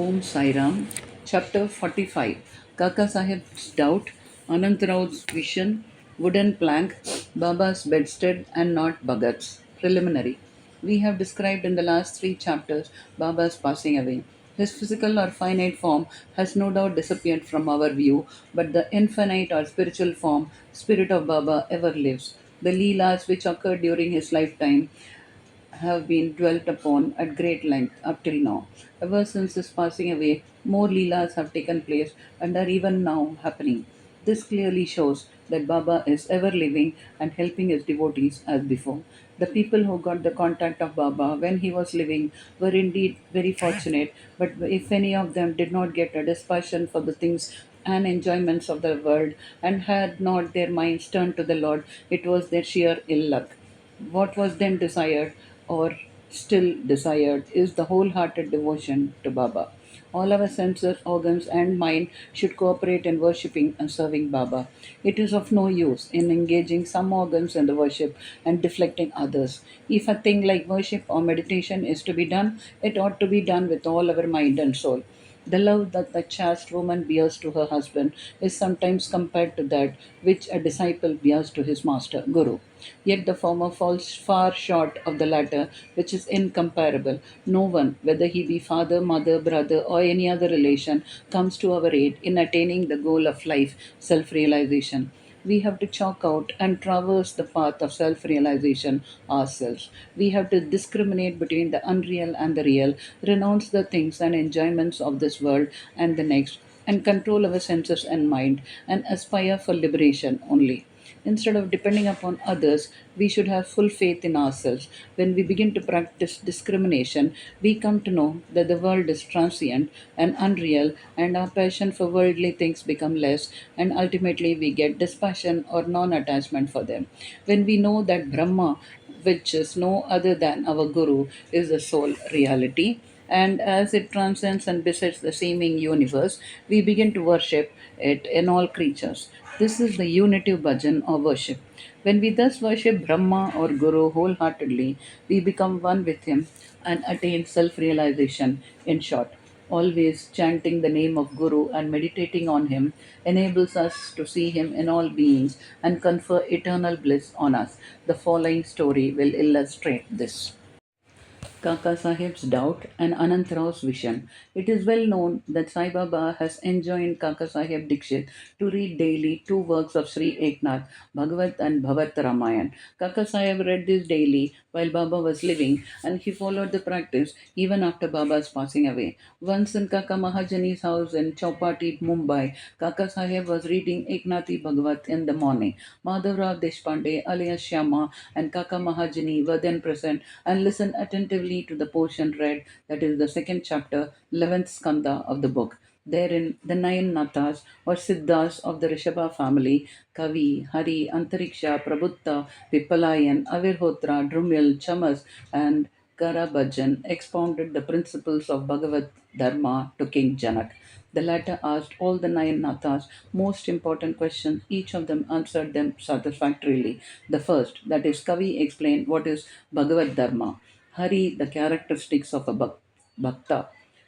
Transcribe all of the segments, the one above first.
Om Sairam, Chapter 45 Kaka Sahib's Doubt, Anantarao's Vision, Wooden Plank, Baba's Bedstead, and not Bhagat's. Preliminary. We have described in the last three chapters Baba's passing away. His physical or finite form has no doubt disappeared from our view, but the infinite or spiritual form, Spirit of Baba, ever lives. The Leelas which occurred during his lifetime have been dwelt upon at great length up till now. Ever since his passing away, more Leelas have taken place and are even now happening. This clearly shows that Baba is ever living and helping his devotees as before. The people who got the contact of Baba when he was living were indeed very fortunate, but if any of them did not get a dispassion for the things and enjoyments of the world and had not their minds turned to the Lord, it was their sheer ill luck. What was then desired, or still desired, is the wholehearted devotion to Baba. All our senses, organs, and mind should cooperate in worshipping and serving Baba. It is of no use in engaging some organs in the worship and deflecting others. If a thing like worship or meditation is to be done, it ought to be done with all our mind and soul. The love that the chaste woman bears to her husband is sometimes compared to that which a disciple bears to his master, Guru. Yet the former falls far short of the latter, which is incomparable. No one, whether he be father, mother, brother, or any other relation, comes to our aid in attaining the goal of life, self realization. We have to chalk out and traverse the path of self realization ourselves. We have to discriminate between the unreal and the real, renounce the things and enjoyments of this world and the next, and control our senses and mind, and aspire for liberation only. Instead of depending upon others, we should have full faith in ourselves. When we begin to practice discrimination, we come to know that the world is transient and unreal, and our passion for worldly things become less, and ultimately we get dispassion or non-attachment for them. When we know that Brahma, which is no other than our Guru, is the sole reality, and as it transcends and besets the seeming universe, we begin to worship it in all creatures. This is the unitive bhajan or worship. When we thus worship Brahma or Guru wholeheartedly, we become one with him and attain self realization. In short, always chanting the name of Guru and meditating on him enables us to see him in all beings and confer eternal bliss on us. The following story will illustrate this. Kaka Sahib's doubt and Anantrao's vision. It is well known that Sai Baba has enjoined Kaka Sahib Dikshit to read daily two works of Sri Eknath, Bhagavat and Bhavat Ramayan. Kaka Sahib read this daily while Baba was living, and he followed the practice even after Baba's passing away. Once in Kaka Mahajani's house in Chowpatty, Mumbai, Kaka Sahib was reading Eknathi Bhagavat in the morning. Madhavrao Deshpande alias Shyama and Kaka Mahajani were then present and listened attentively to the portion read, that is the second chapter, 11th skanda of the book. Therein, the nine Nathas or Siddhas of the Rishabha family, Kavi, Hari, Antariksha, Prabhutta, Vipalayan, Avirhotra, Drumil, Chamas, and Karabhajan expounded the principles of Bhagavad Dharma to King Janak. The latter asked all the nine Nathas most important questions. Each of them answered them satisfactorily. The first, that is, Kavi, explained what is Bhagavad Dharma. Hari, the characteristics of a bhakta.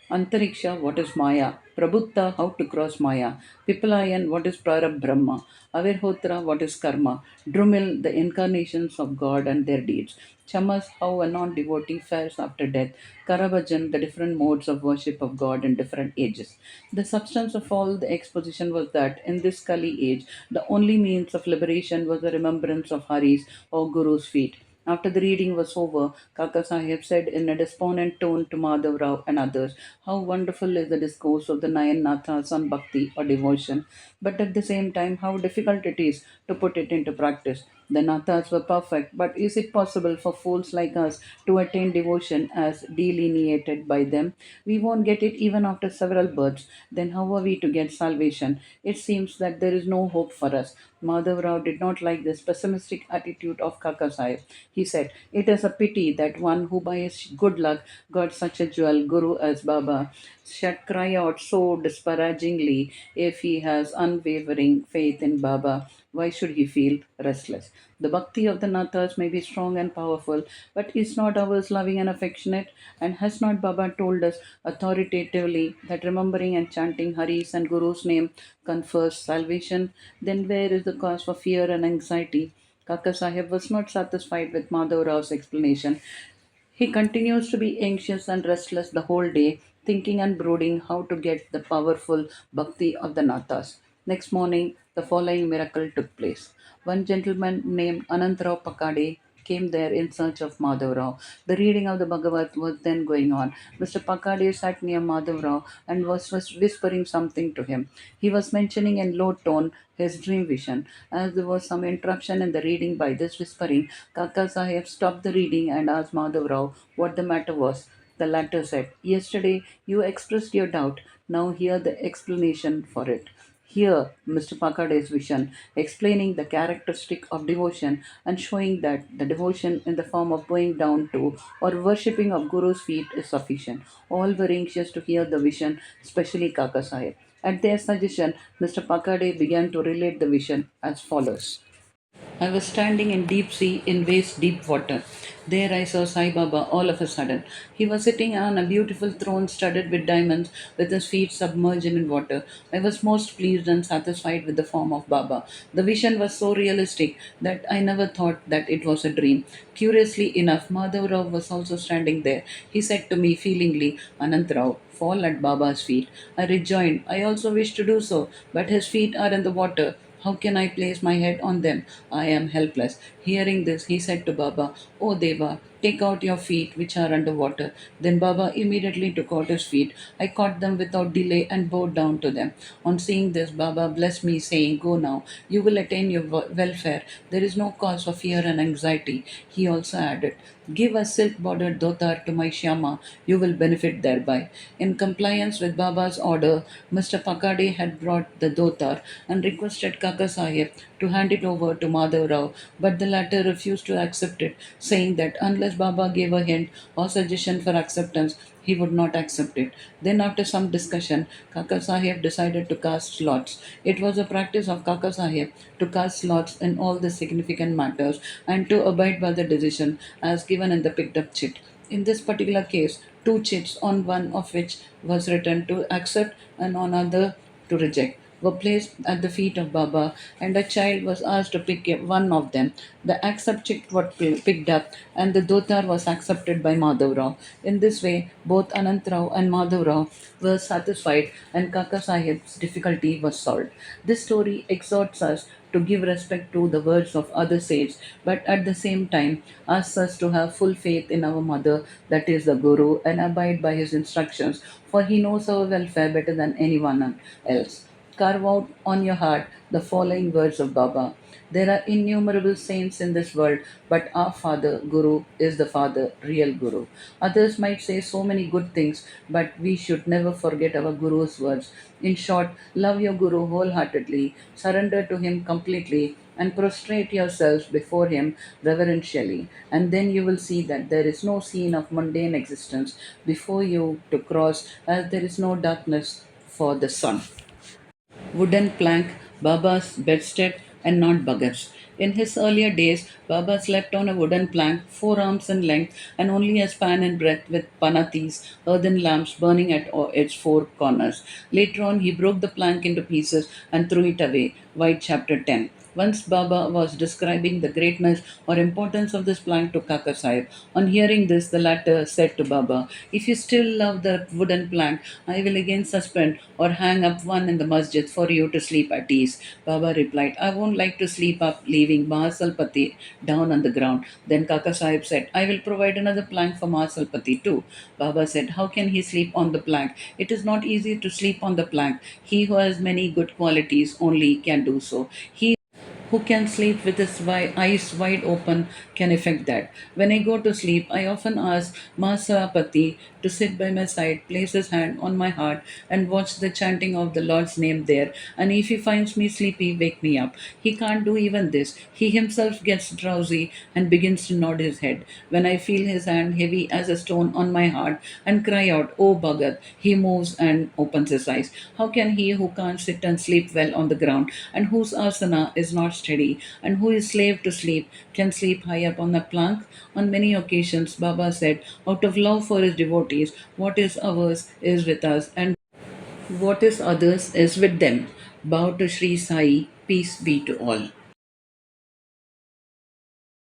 Antariksha, what is Maya? Prabhutta, how to cross Maya. Pipalayan, what is Prarabh Brahma? Avirhotra, what is Karma? Drumil, the incarnations of God and their deeds. Chamas, how a non devotee fares after death. Karabhajan, the different modes of worship of God in different ages. The substance of all the exposition was that in this Kali age, the only means of liberation was the remembrance of Hari's or Guru's feet. After the reading was over, Kaka Sahib said in a despondent tone to Madhav Rao and others, "How wonderful is the discourse of the Nayan Nathas on bhakti or devotion, but at the same time, how difficult it is to put it into practice. The Nathas were perfect, but is it possible for fools like us to attain devotion as delineated by them? We won't get it even after several births. Then how are we to get salvation? It seems that there is no hope for us." Madhav Rao did not like this pessimistic attitude of Kaka Sahib. He said, "It is a pity that one who by his good luck got such a jewel, Guru as Baba, should cry out so disparagingly if he has unwavering faith in Baba. Why should he feel restless? The bhakti of the Nathas may be strong and powerful, but is not ours loving and affectionate? And has not Baba told us authoritatively that remembering and chanting Hari's and Guru's name confers salvation? Then where is the cause for fear and anxiety? Kaka Sahib was not satisfied with Madhav Rao's explanation. He continues to be anxious and restless the whole day, thinking and brooding how to get the powerful bhakti of the Nathas. Next morning, the following miracle took place. One gentleman named Anantrao Pakade came there in search of Madhavrao. The reading of the Bhagavad was then going on. Mr. Pakade sat near Madhavrao and was whispering something to him. He was mentioning in low tone his dream vision. As there was some interruption in the reading by this whispering, Kaka Sahib stopped the reading and asked Madhav Rao what the matter was. The latter said, "Yesterday you expressed your doubt. Now hear the explanation for it." Here, Mr. Pakade's vision, explaining the characteristic of devotion and showing that the devotion in the form of bowing down to or worshipping of Guru's feet is sufficient. All were anxious to hear the vision, especially Kaka Sahib. At their suggestion, Mr. Pakade began to relate the vision as follows. I was standing in deep sea in waist deep water. There I saw Sai Baba all of a sudden. He was sitting on a beautiful throne studded with diamonds with his feet submerged in water. I was most pleased and satisfied with the form of Baba. The vision was so realistic that I never thought that it was a dream. Curiously enough, Madhav Rao was also standing there. He said to me feelingly, "Anant Rao, fall at Baba's feet." I rejoined, "I also wish to do so, but his feet are in the water. How can I place my head on them? I am helpless." Hearing this, he said to Baba, "O Deva, take out your feet which are under water." Then Baba immediately took out his feet. I caught them without delay and bowed down to them. On seeing this, Baba blessed me, saying, "Go now, you will attain your welfare. There is no cause for fear and anxiety." He also added, "Give a silk bordered dhotar to my Shyama, you will benefit thereby." In compliance with Baba's order, Mr. Pakade had brought the dhotar and requested Kaka Sahib to hand it over to Madhav Rao, but the latter refused to accept it, saying that unless Baba gave a hint or suggestion for acceptance, he would not accept it. Then, after some discussion, Kaka Sahib decided to cast lots. It was a practice of Kaka Sahib to cast lots in all the significant matters and to abide by the decision as given in the picked up chit. In this particular case, two chits, on one of which was written to accept and on other to reject, were placed at the feet of Baba, and a child was asked to pick one of them. The accept chit was picked up, and the dhotar was accepted by Madhav Rao. In this way, both Anant Rao and Madhav Rao were satisfied, and Kaka Sahib's difficulty was solved. This story exhorts us to give respect to the words of other saints, but at the same time asks us to have full faith in our mother, that is the Guru, and abide by his instructions, for he knows our welfare better than anyone else. Carve out on your heart the following words of Baba. There are innumerable saints in this world, but our Father, Guru, is the Father, real Guru. Others might say so many good things, but we should never forget our Guru's words. In short, love your Guru wholeheartedly, surrender to him completely, and prostrate yourselves before him reverentially. And then you will see that there is no scene of mundane existence before you to cross, as there is no darkness for the sun. Wooden plank, Baba's bedstead, and not Bhagat's. In his earlier days, Baba slept on a wooden plank, 4 arms in length and only a span in breadth, with panatis, earthen lamps burning at its 4 corners. Later on, he broke the plank into pieces and threw it away. White chapter 10. Once Baba was describing the greatness or importance of this plank to Kaka Sahib. On hearing this, the latter said to Baba, "If you still love the wooden plank, I will again suspend or hang up one in the masjid for you to sleep at ease." Baba replied, "I won't like to sleep up, leaving Mahasalpati down on the ground." Then Kaka Sahib said, "I will provide another plank for Mahasalpati too." Baba said, "How can he sleep on the plank? It is not easy to sleep on the plank. He who has many good qualities only can do so. He who can sleep with his eyes wide open can effect that. When I go to sleep, I often ask Mahasapati to sit by my side, place his hand on my heart, and watch the chanting of the Lord's name there. And if he finds me sleepy, wake me up. He can't do even this. He himself gets drowsy and begins to nod his head. When I feel his hand heavy as a stone on my heart and cry out, 'Oh Bhagat,' he moves and opens his eyes. How can he who can't sit and sleep well on the ground and whose asana is not steady, and who is slave to sleep can sleep high up on the plank. On many occasions, Baba said, out of love for his devotees, what is ours is with us, and what is others is with them. Bow to Sri Sai, peace be to all.